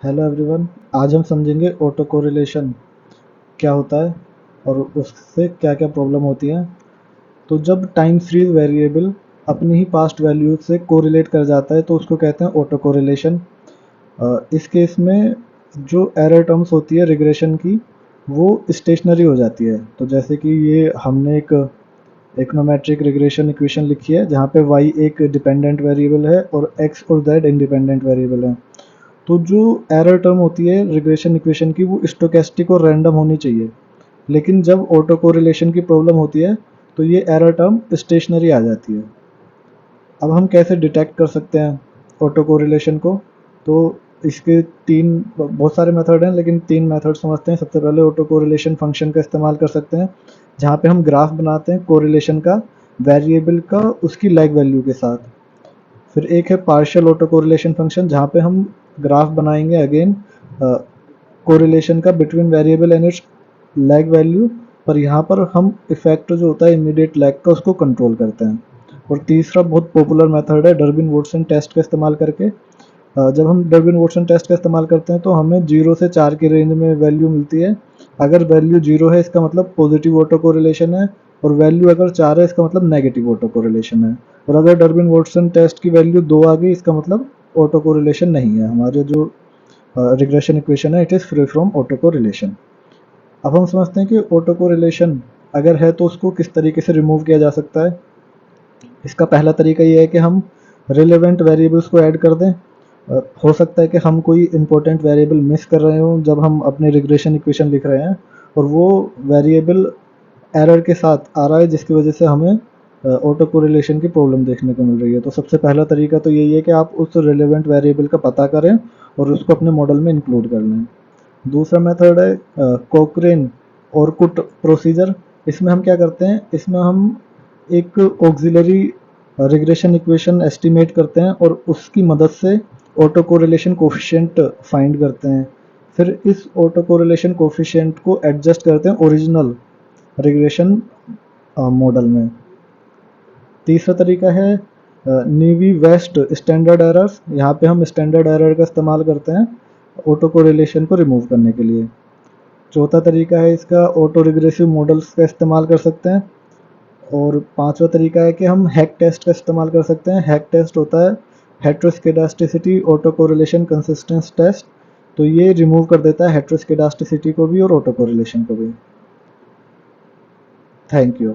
Hello everyone. आज हम समझेंगे ऑटो कोरिलेशन क्या होता है और उससे क्या क्या प्रॉब्लम होती हैं। तो जब टाइम सीरीज वेरिएबल अपनी ही पास्ट वैल्यू से कोरिलेट कर जाता है तो उसको कहते हैं ऑटो कोरिलेशन। इस केस में जो एरर टर्म्स होती है रिग्रेशन की वो स्टेशनरी हो जाती है। तो जैसे कि ये हमने एक इकोनोमेट्रिक रिग्रेशन इक्वेशन लिखी है जहाँ पे y एक डिपेंडेंट वेरिएबल है और x और z इंडिपेंडेंट वेरिएबल है। तो जो एरर टर्म होती है रिग्रेशन इक्वेशन की वो स्टोकेस्टिक और रैंडम होनी चाहिए, लेकिन जब ऑटो कोरिलेशन की प्रॉब्लम होती है तो ये एरर टर्म स्टेशनरी आ जाती है। अब हम कैसे डिटेक्ट कर सकते हैं ऑटो कोरिलेशन को? तो इसके बहुत सारे मेथड हैं, लेकिन तीन मेथड समझते हैं। सबसे पहले ऑटो कोरिलेशन फंक्शन का इस्तेमाल कर सकते हैं जहाँ पे हम ग्राफ बनाते हैं कोरिलेशन का, वेरिएबल का उसकी लैग वैल्यू के साथ। फिर एक है पार्शियल ऑटो कोरिलेशन फंक्शन जहाँ पे हम ग्राफ बनाएंगे अगेन कोरिलेशन का between variable and it's lag value, पर यहाँ पर हम इफेक्ट जो होता है इमीडिएट लैग का उसको कंट्रोल करते हैं। और तीसरा बहुत पॉपुलर मेथड है डर्बिन वुडसन टेस्ट का इस्तेमाल करके। जब हम डर्बिन वुडसन टेस्ट का इस्तेमाल करते हैं तो हमें 0 से 4 की रेंज में वैल्यू मिलती है। अगर वैल्यू 0 है इसका मतलब पॉजिटिव ऑटो कोरिलेशन है, और वैल्यू अगर 4 है इसका मतलब नेगेटिव ऑटो कोरिलेशन है। और अगर डर्बिन वुडसन टेस्ट की वैल्यू 2 आ गई इसका मतलब ऑटो कोरिलेशन नहीं है। हमारे जो रिग्रेशन इक्वेशन है it is free from auto correlation. अब हम समझते हैं कि ऑटो कोरिलेशन अगर है तो उसको किस तरीके से रिमूव किया जा सकता है। इसका पहला तरीका ये है कि हम रिलेवेंट वेरिएबल्स को ऐड कर दें। हो सकता है कि हम कोई इंपॉर्टेंट वेरिएबल मिस कर रहे हों जब हम अपने रिग्रेशन इक्वेशन लिख रहे हैं, और वो वेरिएबल एरर के साथ आ रहा है जिसकी वजह से हमें ऑटो कोरिलेशन की प्रॉब्लम देखने को मिल रही है। तो सबसे पहला तरीका तो यही है कि आप उस रिलेवेंट वेरिएबल का पता करें और उसको अपने मॉडल में इंक्लूड कर लें। दूसरा मेथड है कोक्रेन और कुट प्रोसीजर। इसमें हम क्या करते हैं, इसमें हम एक ऑक्सिलरी रिग्रेशन इक्वेशन एस्टिमेट करते हैं और उसकी मदद से ऑटो कोरिलेशन कोफिशिएंट फाइंड करते हैं। फिर इस ऑटो कोरिलेशन कोफिशिएंट को एडजस्ट करते हैं ओरिजिनल रिग्रेशन मॉडल में। तीसरा तरीका है नीवी वेस्ट स्टैंडर्ड एरर्स। यहाँ पे हम स्टैंडर्ड एरर का इस्तेमाल करते हैं ऑटो कोरिलेशन को रिमूव करने के लिए। चौथा तरीका है इसका ऑटो रिग्रेसिव मॉडल्स का इस्तेमाल कर सकते हैं। और पांचवा तरीका है कि हम हैक टेस्ट का इस्तेमाल कर सकते हैं। हैक टेस्ट होता है हेट्रोस्केडास्टिसिटी ऑटो कोरिलेशन कंसिस्टेंस टेस्ट। तो ये रिमूव कर देता है हेट्रोस्केडास्टिसिटी को भी और ऑटो कोरिलेशन को भी। Thank you.